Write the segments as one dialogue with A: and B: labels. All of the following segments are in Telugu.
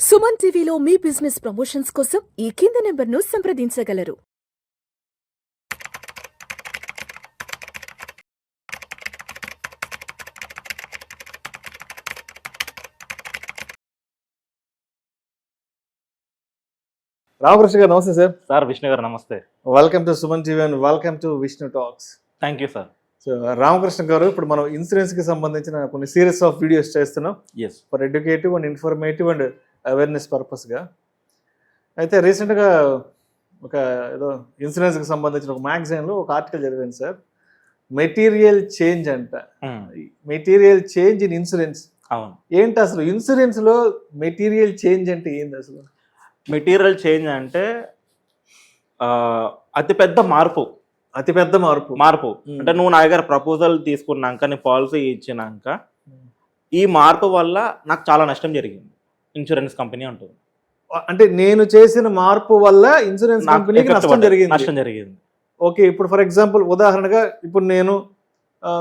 A: సుమన్ టీవీలో మీ బిజినెస్ ప్రమోషన్స్ కోసం ఈ కింది నెంబర్ను సంప్రదించగలరు.
B: రామకృష్ణ గారు నమస్తే సార్.
C: సార్ విష్ణు గారు నమస్తే.
B: Welcome to Suman TV and welcome to Vishnu talks.
C: Thank you sir.
B: So Ramakrishna garu, ఇప్పుడు మనం ఇన్సూరెన్స్ కి సంబంధించిన కొన్ని సిరీస్ ఆఫ్ వీడియోస్ చేస్తున్నాం
C: as
B: for educative and informative and awareness పర్పస్గా. అయితే రీసెంట్గా ఒక ఏదో ఇన్సూరెన్స్కి సంబంధించిన ఒక మ్యాగజైన్లో ఒక ఆర్టికల్ చదివాను సార్. మెటీరియల్ చేంజ్ అంట. Material change in insurance.
C: అవును.
B: ఏంటి అసలు ఇన్సూరెన్స్లో మెటీరియల్ చేంజ్ అంటే ఏంటి అసలు?
C: మెటీరియల్ చేంజ్ అంటే అతిపెద్ద మార్పు.
B: అతిపెద్ద మార్పు.
C: అంటే నువ్వు నా దగ్గర ప్రపోజల్ తీసుకున్నాక నీ పాలసీ ఇచ్చినాక ఈ మార్పు వల్ల నాకు చాలా నష్టం జరిగింది ఇన్సూరెన్స్ కంపెనీ అంటుంది.
B: అంటే నేను చేసిన మార్పు వల్ల ఇన్సూరెన్స్ కంపెనీకి నష్టం జరిగింది. ఓకే, ఇప్పుడు ఫర్ ఎగ్జాంపుల్ ఉదాహరణగా ఇప్పుడు నేను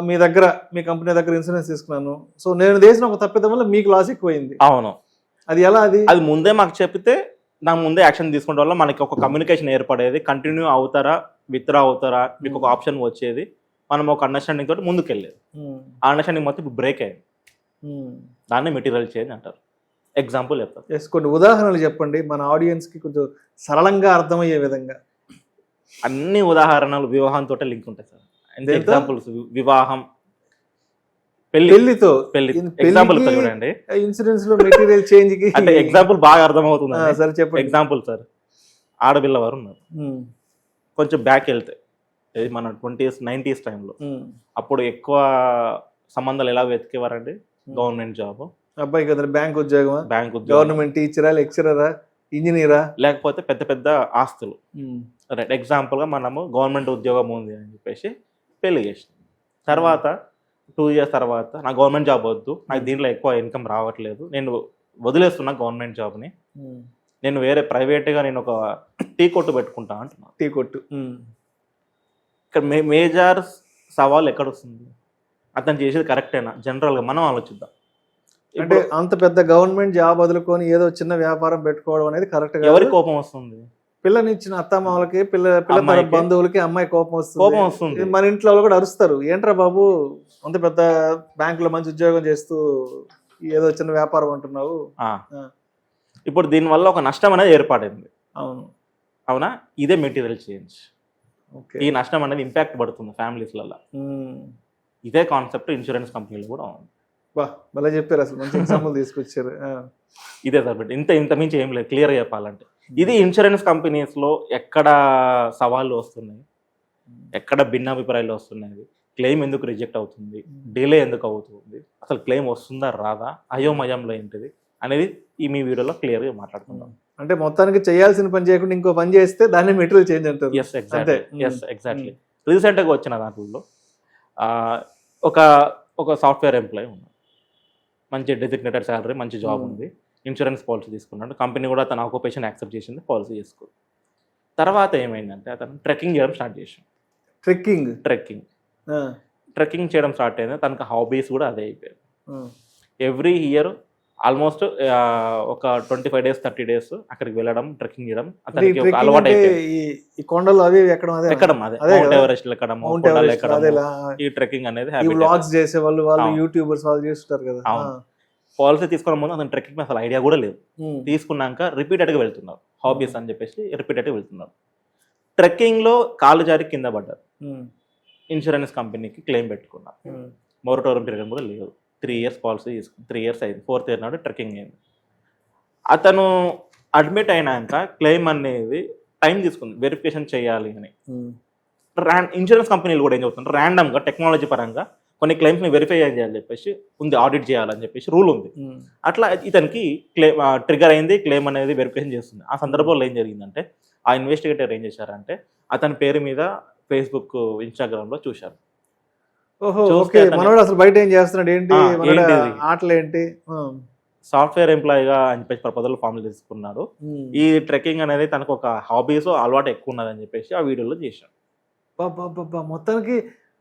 B: మీ కంపెనీ దగ్గర ఇన్సూరెన్స్ తీసుకున్నాను. సో నేను చేసిన ఒక తప్పిదం వల్ల మీకు లాస్ ఎక్కువైంది.
C: అవును.
B: అది ఎలా? అది
C: ముందే మాకు చెప్తే నాకు ముందే యాక్షన్ తీసుకునే వల్ల మనకి ఒక కమ్యూనికేషన్ ఏర్పడేది. కంటిన్యూ అవుతారా విత్డ్రా అవుతారా మీకు ఒక ఆప్షన్ వచ్చేది. మనం ఒక అండర్స్టాండింగ్ తోటి ముందుకు వెళ్ళేది. ఆ అండర్స్టాండింగ్ మొత్తం ఇప్పుడు బ్రేక్ అయ్యింది. దాన్ని మెటీరియల్ చేంజ్ అంటారు. ఎగ్జాంపుల్ చెప్తారు.
B: కొన్ని ఉదాహరణలు చెప్పండి మన ఆడియన్స్ కి కొంచెం సరళంగా అర్థమయ్యే విధంగా.
C: అన్ని ఉదాహరణలు వివాహంతో లింక్ ఉంటాయి సార్. ఎగ్జాంపుల్స్ వివాహం,
B: పెళ్లితో
C: ఎగ్జాంపుల్ చూడండి.
B: ఇన్సూరెన్స్ లో మెటీరియల్ చేంజ్ కి
C: అంటే ఎగ్జాంపుల్ బాగా అర్థమవుతుంది.
B: సరే చెప్పండి.
C: ఎగ్జాంపుల్ సార్, ఆడపిల్ల వారు ఉన్నారు. కొంచెం బ్యాక్ వెళ్తే మన 20s 90s టైంలో అప్పుడు ఎక్కువ సంబంధాలు ఎలా వెతికేవారండి? గవర్నమెంట్ జాబ్,
B: అబ్బాయి కదా బ్యాంక్ ఉద్యోగం, గవర్నమెంట్ టీచరా, లెక్చరరా, ఇంజనీరా,
C: లేకపోతే పెద్ద పెద్ద ఆస్తులు. రైట్. ఎగ్జాంపుల్ గా మనము గవర్నమెంట్ ఉద్యోగం ఉంది అని చెప్పేసి పెళ్లి చేసినాం. తర్వాత 2 years తర్వాత నాకు గవర్నమెంట్ జాబ్ వద్దు, నాకు దీంట్లో ఎక్కువ ఇన్కమ్ రావట్లేదు, నేను వదిలేస్తున్నా గవర్నమెంట్ జాబ్ని, నేను వేరే ప్రైవేట్గా నేను ఒక టీ కొట్టు పెట్టుకుంటా అంటున్నా.
B: టీ కొట్టు.
C: ఇక్కడ మేజర్ సవాల్ ఎక్కడ వస్తుంది? అతను చేసేది కరెక్టేనా? జనరల్గా మనం ఆలోచిద్దాం.
B: అంటే అంత పెద్ద గవర్నమెంట్ జాబ్ వదులుకొని ఏదో చిన్న వ్యాపారం పెట్టుకోవడం అనేది కరెక్ట్?
C: ఎవరి కోపం వస్తుంది?
B: పిల్లనిచ్చిన అత్తమామలకి, పిల్ల బంధువులకి అమ్మాయి కోపం వస్తుంది. మన ఇంట్లో కూడా అరుస్తారు, ఏంట్రా బాబు అంత పెద్ద బ్యాంకులో మంచి ఉద్యోగం చేస్తూ ఏదో చిన్న వ్యాపారం అంటున్నావు.
C: ఇప్పుడు దీనివల్ల ఒక నష్టం అనేది ఏర్పడింది.
B: అవును.
C: అవునా? ఇదే మెటీరియల్ చేంజ్. ఈ నష్టం అనేది ఇంపాక్ట్ పడుతుంది ఫ్యామిలీస్లలో. ఇదే కాన్సెప్ట్ ఇన్సూరెన్స్ కంపెనీలు కూడా ఉంది.
B: భలే చెప్పారు, అసలు మంచి ఎగ్జాంపుల్ తీసుకొచ్చారు.
C: ఇదే సార్. ఇంత మించి ఏం లేదు. క్లియర్ చెప్పాలంటే ఇది ఇన్సూరెన్స్ కంపెనీస్లో ఎక్కడ సవాళ్ళు వస్తున్నాయి, ఎక్కడ భిన్నాభిప్రాయాలు వస్తున్నాయి, క్లెయిమ్ ఎందుకు రిజెక్ట్ అవుతుంది, డిలే ఎందుకు అవుతుంది, అసలు క్లెయిమ్ వస్తుందా రాదా, అయోమయంలో ఏంటిది అనేది ఈ మీ వీడియోలో క్లియర్గా మాట్లాడుకుందాం.
B: అంటే మొత్తానికి చేయాల్సిన పని చేయకుండా ఇంకో పని చేస్తే దాన్ని మెటీరియల్ చేంజ్ అంటారు.
C: ఎగ్జాక్ట్లీ. రీసెంట్గా వచ్చిన దాంట్లో ఒక సాఫ్ట్వేర్ ఎంప్లాయీ ఉన్నాడు, మంచి డెసిగ్నేటెడ్ శాలరీ, మంచి జాబ్ ఉంది, ఇన్సూరెన్స్ పాలసీ తీసుకున్నాడు. కంపెనీ కూడా తన ఆక్యుపేషన్ యాక్సెప్ట్ చేసింది, పాలసీ చేసుకుంది. తర్వాత ఏమైందంటే అతను ట్రెక్కింగ్ చేయడం స్టార్ట్ చేసాడు. ట్రెక్కింగ్ చేయడం స్టార్ట్ అయింది. తనకు హాబీస్ కూడా అదే అయిపోయాయి. ఎవ్రీ ఇయర్ ఆల్మోస్ట్ ఒక 25 days 30 days అక్కడికి వెళ్ళడం, ట్రెక్కింగ్ చేయడం అతనికి ఒక అలవాటు అయిపోయింది.
B: కొండలు అవి ఎక్కడం,
C: మౌంట్ ఎవరెస్ట్ ఎక్కడం, ఈ ట్రెక్కింగ్ అనేది
B: యూట్యూబర్స్ వాళ్ళు చేస్తుంటారు కదా.
C: పాలసీ తీసుకున్న ముందు అతను ట్రెక్కింగ్ అసలు ఐడియా కూడా లేదు. తీసుకున్నాక రిపీటెడ్గా వెళ్తున్నారు, హాబీస్ అని చెప్పేసి రిపీటెడ్గా వెళ్తున్నారు. ట్రెక్కింగ్లో కాళ్ళు జారి కింద పడ్డారు. ఇన్సూరెన్స్ కంపెనీకి క్లెయిమ్ పెట్టుకున్నారు. మొరటోరియం పీరియడ్ కూడా లేదు. 3 years పాలసీ తీసుకుని 3 years అయింది. 4th year నాడు ట్రెక్కింగ్ అయింది. అతను అడ్మిట్ అయినాక క్లెయిమ్ అనేది టైం తీసుకుంది వెరిఫికేషన్ చేయాలి అని. ఇన్సూరెన్స్ కంపెనీలు కూడా ఏం చెప్తున్నారు, ర్యాండమ్గా టెక్నాలజీ పరంగా కొన్ని క్లెయిమ్స్ని వెరిఫై చేయాలని చెప్పేసి ఉంది, ఆడిట్ చేయాలని చెప్పేసి రూల్ ఉంది. అట్లా ఇతనికి క్లెయిమ్ ట్రిగర్ అయింది, క్లెయిమ్ అనేది వెరిఫికేషన్ చేస్తుంది. ఆ సందర్భంలో ఏం జరిగిందంటే ఆ ఇన్వెస్టిగేటర్ ఏం చేశారంటే అతని పేరు మీద ఫేస్బుక్, ఇన్స్టాగ్రామ్లో చూశారు.
B: అసలు బయట ఏం చేస్తున్నాడు, ఏంటి ఆటలు ఏంటి,
C: సాఫ్ట్వేర్ ఎంప్లాయీగా అని చెప్పేసి ప్రపోజల్ ఫామ్ తీసుకున్నాడు. ఈ ట్రెక్కింగ్ అనేది తనకు ఒక హాబీస్ అలవాటు ఎక్కువ ఉన్నదని చెప్పేసి ఆ వీడియోలో చేశాడు.
B: మొత్తానికి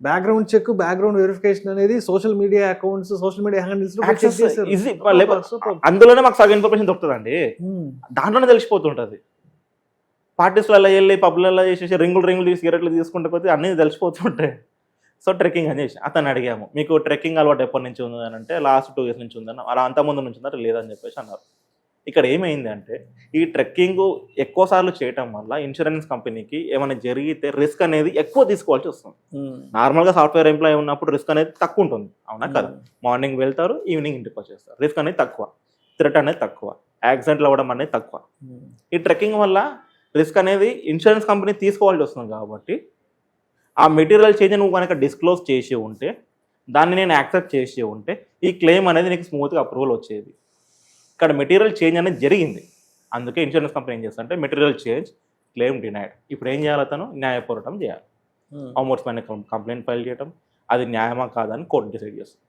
B: బ్యాక్గ్రౌండ్ చెక్, బ్యాక్గ్రౌండ్ వెరిఫికేషన్ అనేది social media accounts, social media handles
C: easy. అందులోనే మాకు సగం ఇన్ఫర్మేషన్ దొరుకుతుందండి, దాంట్లోనే తెలిసిపోతుంటది. పార్టీస్లలో వెళ్ళి పబ్లలో చేసేసి రింగులు తీసి సిగరెట్లు తీసుకుంటే పోతే అన్నీ తెలిసిపోతుంటాయి. సో ట్రెక్కింగ్ అని చేసి అతను అడిగాము, మీకు ట్రెక్కింగ్ అలవాటు ఎప్పటి నుంచి ఉంది అని అంటే లాస్ట్ 2 years నుంచి ఉందని, అలా అంతకుముందు నుంచి ఉందంటే లేదని చెప్పేసి అన్నారు. ఇక్కడ ఏమైంది అంటే ఈ ట్రెక్కింగ్ ఎక్కువ సార్లు చేయటం వల్ల ఇన్సూరెన్స్ కంపెనీకి ఏమైనా జరిగితే రిస్క్ అనేది ఎక్కువ తీసుకోవాల్సి వస్తుంది. నార్మల్గా సాఫ్ట్వేర్ ఎంప్లాయీ ఉన్నప్పుడు రిస్క్ అనేది తక్కువ ఉంటుంది, అవునా కదా? మార్నింగ్ వెళ్తారు, ఈవినింగ్ ఇంటికి వచ్చేస్తారు, రిస్క్ అనేది తక్కువ, థ్రెట్ అనేది తక్కువ, యాక్సిడెంట్లు అవ్వడం అనేది తక్కువ. ఈ ట్రెక్కింగ్ వల్ల రిస్క్ అనేది ఇన్సూరెన్స్ కంపెనీ తీసుకోవాల్సి వస్తుంది. కాబట్టి ఆ మెటీరియల్ చేంజ్ నువ్వు కనుక డిస్క్లోజ్ చేసి ఉంటే, దాన్ని నేను యాక్సెప్ట్ చేసి ఉంటే ఈ క్లెయిమ్ అనేది నీకు స్మూత్గా అప్రూవల్ వచ్చేది. ఇక్కడ మెటీరియల్ చేంజ్ అనేది జరిగింది, అందుకే ఇన్సూరెన్స్ కంపెనీ ఏం చేస్తుందంటే మెటీరియల్ చేంజ్ క్లెయిమ్ డినైడ్. ఇప్పుడు ఏం చేయాలి? అతను న్యాయ పోరాటం చేయాలి, ఆమోడ్స్మెన్ కంప్లైంట్ ఫైల్ చేయడం, అది న్యాయమా కాదని కోర్టు డిసైడ్ చేస్తుంది.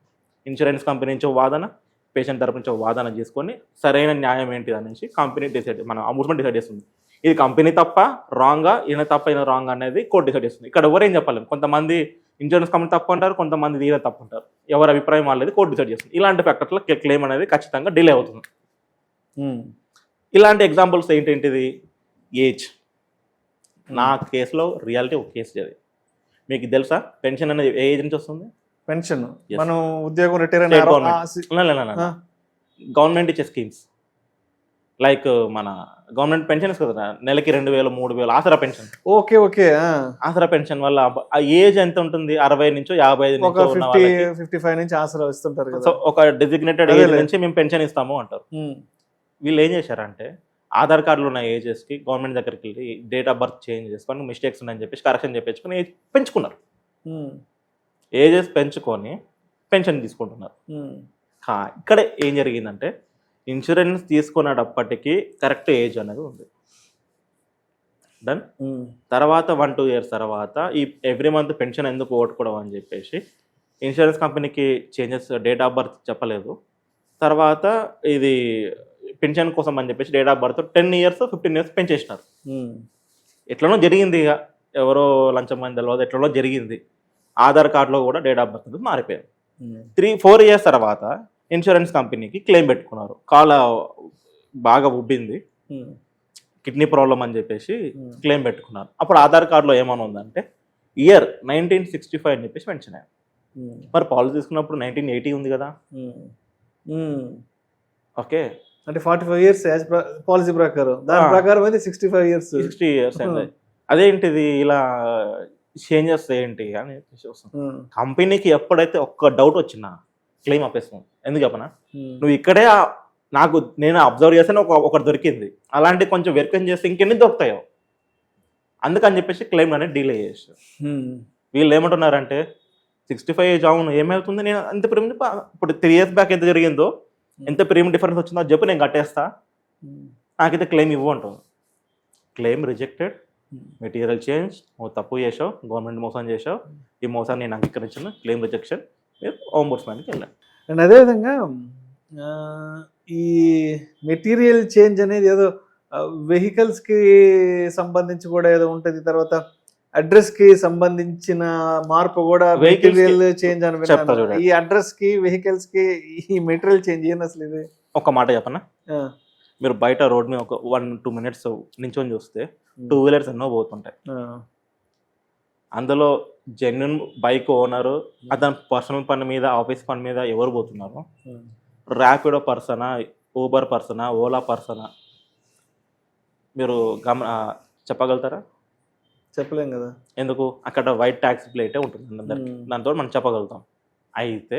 C: ఇన్సూరెన్స్ కంపెనీ నుంచి వాదన, పేషెంట్ తరపు నుంచి వాదన చేసుకొని సరైన న్యాయం ఏంటి అనేసి కంపెనీ డిసైడ్, మన ఆమోడ్స్మెన్ డిసైడ్ చేస్తుంది. ఇది కంపెనీ తప్ప రాంగా, ఈయన తప్ప ఈయన రాంగ్ అనేది కోర్టు డిసైడ్ చేస్తుంది. ఇక్కడ ఎవరేం చెప్పలేము, కొంతమంది ఇన్సూరెన్స్ కంపెనీ తప్పు అంటారు, కొంతమంది ఈయన తప్పు అంటారు, ఎవరి అభిప్రాయం వాళ్ళది కోర్టు డిసైడ్ చేస్తుంది. ఇలాంటి ఫ్యాక్టర్లో క్లెయిమ్ అనేది ఖచ్చితంగా డిలే అవుతుంది. ఇలాంటి ఎగ్జాంపుల్స్ ఏంటేంటిది? ఏజ్. నా కేసులో రియాలిటీ ఒక కేసు జరిగింది. మీకు తెలుసా పెన్షన్ అనేది ఏ ఏజ్ నుంచి వస్తుంది?
B: పెన్షన్ మనం ఉద్యోగం రిటైర్
C: గవర్నమెంట్ ఇచ్చే స్కీమ్స్, లైక్ మన గవర్నమెంట్ పెన్షన్ కదా, నెలకి 2,000 3,000 Aasara pension.
B: Okay okay.
C: Aasara pension వల్ల ఆ ఏజ్ ఎంత ఉంటుంది? 60 నుంచి 55
B: 55 నుంచి ఆసరా ఇస్తుంటారు కదా.
C: సో ఒక డెసిగ్నేటెడ్ ఏజ్ నుంచి మేము పెన్షన్ ఇస్తాము అంటారు. వీళ్ళు ఏం చేశారంటే ఆధార్ కార్డులో ఉన్న ఏజెస్కి గవర్నమెంట్ దగ్గరికి వెళ్ళి డేట్ ఆఫ్ బర్త్ చేంజ్ చేసుకొని మిస్టేక్స్ ఉన్నాయని చెప్పేసి కరెక్షన్ చెప్పించుకొని ఏజ్ పెంచుకున్నారు. ఏజెస్ పెంచుకొని పెన్షన్ తీసుకుంటున్నారు. ఇక్కడ ఏం జరిగిందంటే ఇన్సూరెన్స్ తీసుకునేటప్పటికీ కరెక్ట్ ఏజ్ అనేది ఉంది. డన్. తర్వాత 1-2 years తర్వాత ఈ ఎవ్రీ మంత్ పెన్షన్ ఎందుకు ఓట్టుకోవడం అని చెప్పేసి ఇన్సూరెన్స్ కంపెనీకి చేంజెస్, డేట్ ఆఫ్ బర్త్ చెప్పలేదు. తర్వాత ఇది పెన్షన్ కోసం అని చెప్పేసి date of birth 10 years 15 years పెంచేసినారు. ఎట్లనో జరిగింది, ఇక ఎవరో లంచం మంది తెలియదు, ఎట్లనో జరిగింది. ఆధార్ కార్డులో కూడా డేట్ ఆఫ్ బర్త్ మారిపోయారు. 3-4 years తర్వాత ఇన్సూరెన్స్ కంపెనీకి క్లెయిమ్ పెట్టుకున్నారు, కాళ్ళ బాగా ఉబ్బింది, కిడ్నీ ప్రాబ్లం అని చెప్పేసి క్లెయిమ్ పెట్టుకున్నారు. అప్పుడు ఆధార్ కార్డులో ఏమైనా ఉందంటే ఇయర్ 1965 అని చెప్పేసి మెన్షన్ అయ్యారు. మరి పాలసీ తీసుకున్నప్పుడు 1980 ఉంది కదా. ఓకే,
B: అంటే 45 years పాలసీ ప్రకారం, దాని ప్రకారం అయితే 65 years
C: 60 years అయింది. అదేంటిది ఇలా చేంజెస్ ఏంటి అని వస్తుంది. కంపెనీకి ఎప్పుడైతే ఒక్క డౌట్ వచ్చినా క్లెయిమ్ ఆపేస్తాం. ఎందుకు చెప్పనా, నువ్వు ఇక్కడే నేను అబ్జర్వ్ చేస్తే ఒకటి దొరికింది, అలాంటి కొంచెం వెరిఫికేషన్ చేస్తే ఇంకెన్ని దొరుకుతాయో, అందుకని చెప్పేసి క్లెయిమ్ అనేది డీలే చేస్తారు. వీళ్ళు ఏమంటున్నారంటే 65 ఏజ్ అవును ఏమవుతుంది, నేను అంత ప్రీమియం ఇప్పుడు 3 years బ్యాక్ ఎంత జరిగిందో, ఎంత ప్రీమియం డిఫరెన్స్ వచ్చిందో చెప్పి నేను కట్టేస్తా, నాకైతే క్లెయిమ్ ఇవ్వు అంటుంది. క్లెయిమ్ రిజెక్టెడ్, మెటీరియల్ చేంజ్, నువ్వు తప్పు చేసావు, గవర్నమెంట్ మోసం చేసావు, ఈ మోసాన్ని నేను అంగీకరించాను, క్లెయిమ్ రిజెక్షన్, మీరు ఓంబుడ్స్మెన్కి వెళ్ళాను.
B: అండ్ అదేవిధంగా ఈ మెటీరియల్ చేంజ్ అనేది ఏదో వెహికల్స్కి సంబంధించి కూడా ఏదో ఉంటుంది, తర్వాత అడ్రస్కి సంబంధించిన మార్పు కూడా మెటీరియల్ చేంజ్ అని విన్నాను. ఈ అడ్రస్కి వెహికల్స్కి ఈ మెటీరియల్ చేంజ్ ఏంది అసలు? ఇది
C: ఒక మాట చెప్పనా, మీరు బయట రోడ్ మీద ఒక 1-2 minutes నించొని చూస్తే 2 wheelers ఎన్నో పోతుంటాయి. అందులో జెన్యున్ బైక్ ఓనరు, అతని పర్సనల్ పని మీద, ఆఫీస్ పని మీద ఎవరు పోతున్నారు? ర్యాపిడో పర్సనా, ఊబర్ పర్సనా, ఓలా పర్సనా? మీరు చెప్పగలుగుతారా?
B: చెప్పలేం కదా.
C: ఎందుకు? అక్కడ వైట్ ట్యాక్సీ ప్లేటే ఉంటుంది అందరికి, దాంతో మనం చెప్పగలుగుతాం. అయితే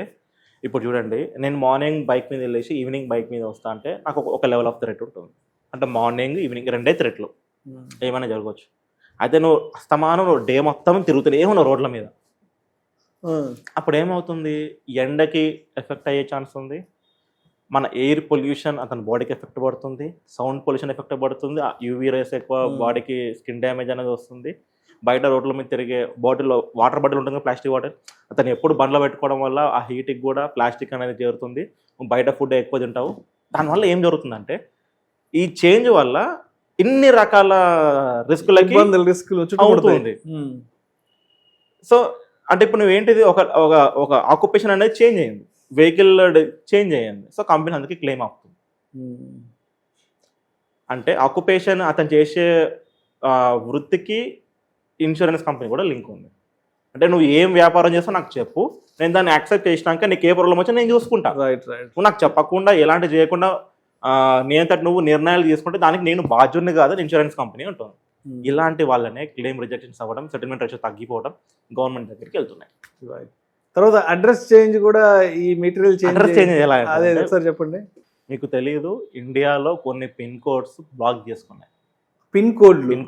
C: ఇప్పుడు చూడండి, నేను మార్నింగ్ బైక్ మీద వెళ్ళేసి ఈవినింగ్ బైక్ మీద వస్తా అంటే నాకు ఒక లెవెల్ ఆఫ్ థ్రెట్ ఉంటుంది. అంటే మార్నింగ్ ఈవినింగ్ 2 థ్రెట్లు, ఏమైనా జరగవచ్చు. అయితే నువ్వు అస్తమానం డే మొత్తం తిరుగుతూనే ఏమన్నా రోడ్ల మీద, అప్పుడు ఏమవుతుంది? ఎండకి ఎఫెక్ట్ అయ్యే ఛాన్స్ ఉంది, మన ఎయిర్ పొల్యూషన్ అతని బాడీకి ఎఫెక్ట్ పడుతుంది, సౌండ్ పొల్యూషన్ ఎఫెక్ట్ పడుతుంది, యూవీ రేస్ ఎక్కువ, బాడీకి స్కిన్ డ్యామేజ్ అనేది వస్తుంది. బయట రోడ్ల మీద తిరిగే బాటిల్లో వాటర్ బాటిల్ ఉంటుంది, ప్లాస్టిక్ వాటర్, అతను ఎప్పుడు బండ్లో పెట్టుకోవడం వల్ల ఆ హీట్కి కూడా ప్లాస్టిక్ అనేది చేరుతుంది. బయట ఫుడ్ ఎక్కువ తింటావు, దానివల్ల ఏం జరుగుతుందంటే ఈ చేంజ్ వల్ల ఇన్ని రకాల రిస్కులకి అవుతుంది. సో అంటే ఇప్పుడు నువ్వు ఏంటిది ఒక ఒక ఒక ఆక్యుపేషన్ అనేది చేంజ్ అయ్యింది, వెహికల్ చేంజ్ అయ్యింది, సో కంపెనీ అందుకే క్లెయిమ్ అవుతుంది. అంటే ఆక్యుపేషన్ అతను చేసే వృత్తికి ఇన్సూరెన్స్ కంపెనీ కూడా లింక్ ఉంది. అంటే నువ్వు ఏం వ్యాపారం చేస్తావు నాకు చెప్పు, నేను దాన్ని యాక్సెప్ట్ చేసినాక నీకు ఏ ప్రాబ్లం వచ్చా నేను చూసుకుంటా.
B: Right right.
C: నువ్వు నాకు చెప్పకుండా ఎలాంటి చేయకుండా నేనంతటి నువ్వు నిర్ణయాలు తీసుకుంటే దానికి నేను బాధ్యుడిని కాదు ఇన్సూరెన్స్ కంపెనీ ఉంటుంది. ఇలాంటి వాళ్ళనే క్లెయిమ్ రిజెక్షన్స్ అవ్వడం, సెటిల్మెంట్ రేషియో తగ్గిపోవడం గవర్నమెంట్ దగ్గరికి వెళ్తున్నాయి.
B: తర్వాత అడ్రస్ చేంజ్ కూడా ఈ మెటీరియల్
C: అడ్రస్ చేంజ్ ఎలా
B: అదే సార్ చెప్పండి.
C: మీకు తెలియదు, ఇండియాలో కొన్ని పిన్ కోడ్స్ బ్లాక్ చేసుకున్నాయి.
B: పిన్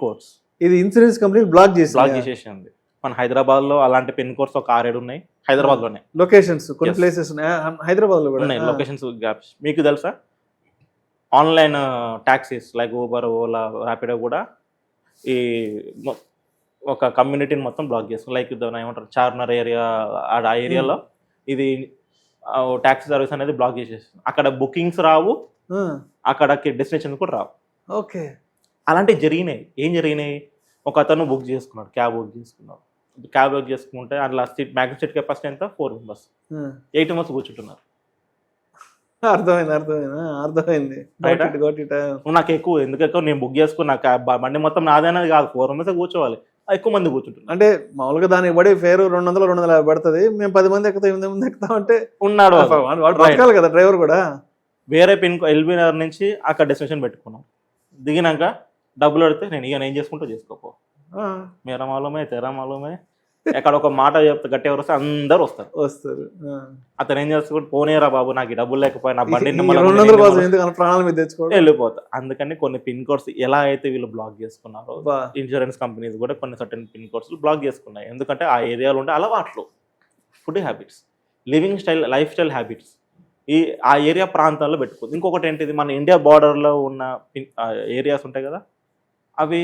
B: కోడ్స్ ఇది ఇన్సూరెన్స్ కంపెనీ బ్లాక్
C: చేసేసింది. మన హైదరాబాద్ లో అలాంటి పిన్ కోడ్స్ ఒక 6-7 ఉన్నాయి. హైదరాబాద్ లోనే
B: లొకేషన్స్ కొన్ని ప్లేసెస్ హైదరాబాద్ లో కూడా
C: ఉన్నాయి లొకేషన్స్ గ్యాప్స్. మీకు తెలుసా online taxis like Uber, Ola, Rapido కూడా ఈ ఒక కమ్యూనిటీని మొత్తం బ్లాక్ చేస్తుంది. లైక్ ఏమంటారు చార్మినార్ ఏరియా, ఆ ఏరియాలో ఇది ట్యాక్సీ సర్వీస్ అనేది బ్లాక్ చేసేస్తుంది. అక్కడ బుకింగ్స్ రావు, అక్కడికి డెస్టినేషన్ కూడా రావు.
B: ఓకే,
C: అలాంటివి జరిగినాయి. ఏం జరిగినాయి, ఒక అతను బుక్ చేసుకున్నాడు, క్యాబ్ బుక్ చేసుకుంటే అందులో సీట్ మ్యాక్సిమం సీట్ కెపాసిటీ ఎంత 4 మెంబర్స్, 8 మెంబర్స్ కూర్చుంటున్నారు.
B: అర్థమైంది.
C: నాకు ఎక్కువ ఎందుకు ఎక్కువ నేను బుక్ చేసుకున్నా బండి మొత్తం నాదేనది కాదు, 4 మెంబర్స్ కూర్చోవాలి, ఎక్కువ మంది కూర్చుంటున్నారు.
B: అంటే మామూలుగా దానికి పడే ఫేర్ 200-250 పడుతుంది, మేము 10 మంది ఎక్కుతాం 8 మంది ఎక్కుతాం అంటే
C: ఉన్నాడు
B: బతకాలి కదా డ్రైవర్ కూడా.
C: వేరే ఎల్బీ నగర్ నుంచి అక్కడ డెస్టినేషన్ పెట్టుకున్నాం. దిగినాక డబ్బులు అడితే నేను ఇక నేను చేసుకుంటూ చేసుకోపో, మేరా మాలూమే తెరా మాలూమే, ఎక్కడ ఒక మాట చెప్తే గట్టి ఎవరు వస్తే అందరు వస్తారు. అతను ఏం చేస్తాడు, పోనేరా బాబు నాకు ఈ డబ్బులు లేకపోయినా బండి వెళ్ళిపోతా. అందుకని కొన్ని పిన్ కోడ్స్ ఎలా అయితే వీళ్ళు బ్లాక్ చేసుకున్నారో ఇన్సూరెన్స్ కంపెనీస్ కూడా కొన్ని సర్టెన్ పిన్ కోడ్స్ బ్లాక్ చేసుకున్నాయి. ఎందుకంటే ఆ ఏరియాలో ఉండే అలవాట్లు, food habits, living style, life style habits ఆ ఏరియా ప్రాంతాల్లో పెట్టుకోదు. ఇంకొకటి ఏంటిది, మన ఇండియా బార్డర్లో ఉన్న ఏరియాస్ ఉంటాయి కదా, అవి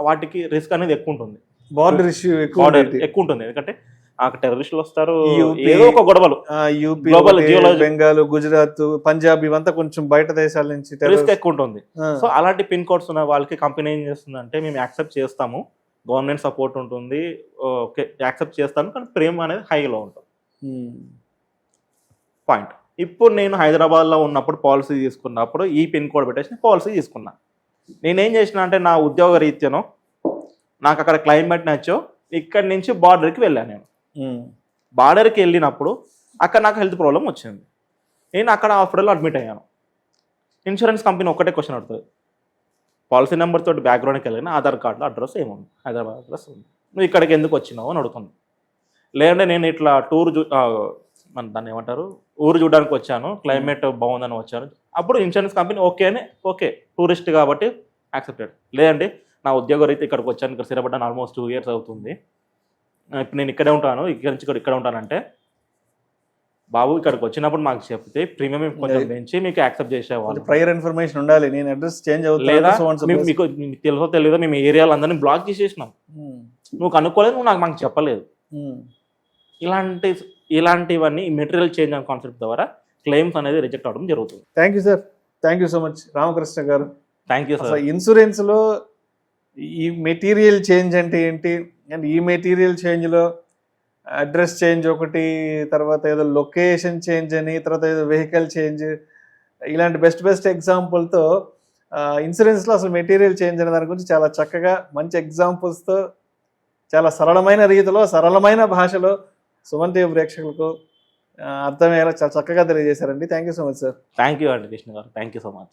C: వాటికి రిస్క్ అనేది ఎక్కువ ఉంటుంది,
B: బార్డర్ ఇష్యూ ఎక్కువ
C: ఉంటుంది. ఎందుకంటే అక్కడ టెర్రరిస్టులు వస్తారు, ఏదో ఒక గొడవలు,
B: యూపీ, బెంగాల్, గుజరాత్, పంజాబ్ ఇవంతా కొంచెం బయట దేశాల నుంచి
C: రిస్క్ ఎక్కువ ఉంటుంది. సో అలాంటి పిన్ కోడ్స్ ఉన్న వాళ్ళకి కంపెనీ ఏం చేస్తుందంటే, మేము యాక్సెప్ట్ చేస్తాము, గవర్నమెంట్ సపోర్ట్ ఉంటుంది, ఓకే యాక్సెప్ట్ చేస్తాను, కానీ ప్రేమ అనేది హైలో ఉంటుంది. పాయింట్. ఇప్పుడు నేను హైదరాబాద్లో ఉన్నప్పుడు పాలసీ తీసుకున్నప్పుడు ఈ పిన్ కోడ్ పెట్టేసి పాలసీ తీసుకున్నా. నేనేం చేసిన అంటే, నా ఉద్యోగ రీత్యానో నాకు అక్కడ క్లైమేట్ నచ్చో ఇక్కడి నుంచి బార్డర్కి వెళ్ళాను. నేను బార్డర్కి వెళ్ళినప్పుడు అక్కడ నాకు హెల్త్ ప్రాబ్లం వచ్చింది, నేను అక్కడ హాస్పిటల్లో అడ్మిట్ అయ్యాను. ఇన్సూరెన్స్ కంపెనీ ఒక్కటే క్వశ్చన్ అడుగుతుంది, పాలసీ నెంబర్ తోటి బ్యాక్గ్రౌండ్కి వెళ్ళిన ఆధార్ కార్డులో అడ్రస్ ఏముంది, హైదరాబాద్ అడ్రస్ ఉంది, నువ్వు ఇక్కడికి ఎందుకు వచ్చినావు అని అడుగుతుంది. లేదంటే నేను ఇట్లా మన దాన్ని ఏమంటారు, ఊరు చూడడానికి వచ్చాను, క్లైమేట్ బాగుందని వచ్చాను, అప్పుడు ఇన్సూరెన్స్ కంపెనీ ఓకే టూరిస్ట్ కాబట్టి యాక్సెప్టెడ్. లేదంటే నా ఉద్యోగ రీతి ఇక్కడికి వచ్చాను, ఇక్కడ స్థిరపడ్డాను, ఆల్మోస్ట్ 2 years అవుతుంది, ఇప్పుడు నేను ఇక్కడే ఉంటాను, ఇక్కడ నుంచి ఇక్కడ ఉంటానంటే, బాబు ఇక్కడికి వచ్చినప్పుడు మాకు చెప్తే ప్రీమియం కొంచెం పెంచి మీకు యాక్సెప్ట్ చేసేవాళ్ళు.
B: ప్రైర్ ఇన్ఫర్మేషన్ ఉండాలి, నేను అడ్రస్ చేంజ్ అవుతుంది
C: లేదా మీకు తెలుసో తెలియదో మేము ఏరియాలో అందరినీ బ్లాక్ చేసేసినాం, నువ్వు కనుక్కోలేదు, నువ్వు మాకు చెప్పలేదు. ఇలాంటివన్నీ మెటీరియల్ చేంజ్ అనే కాన్సెప్ట్ ద్వారా క్లెయిమ్స్ అనేది రిజెక్ట్ అవడం జరుగుతుంది.
B: Thank you sir, thank you so much Ramakrishna garu.
C: Thank you sir.
B: ఇన్సూరెన్స్లో ఈ మెటీరియల్ చేంజ్ అంటే ఏంటి, అండ్ ఈ మెటీరియల్ చేంజ్లో అడ్రస్ చేంజ్ ఒకటి, తర్వాత ఏదో లొకేషన్ చేంజ్ అని, తర్వాత ఏదో వెహికల్ చేంజ్, ఇలాంటి బెస్ట్ ఎగ్జాంపుల్తో ఇన్సూరెన్స్లో అసలు మెటీరియల్ చేంజ్ అనే దాని గురించి చాలా చక్కగా మంచి ఎగ్జాంపుల్స్తో చాలా సరళమైన రీతిలో సరళమైన భాషలో సుమన్ టీవీ ప్రేక్షకులకు అర్థమయ్యేలా చాలా చక్కగా తెలియజేశారండి. Thank you so much sir.
C: Thank you అండి కృష్ణ గారు, థ్యాంక్ యూ సో మచ్.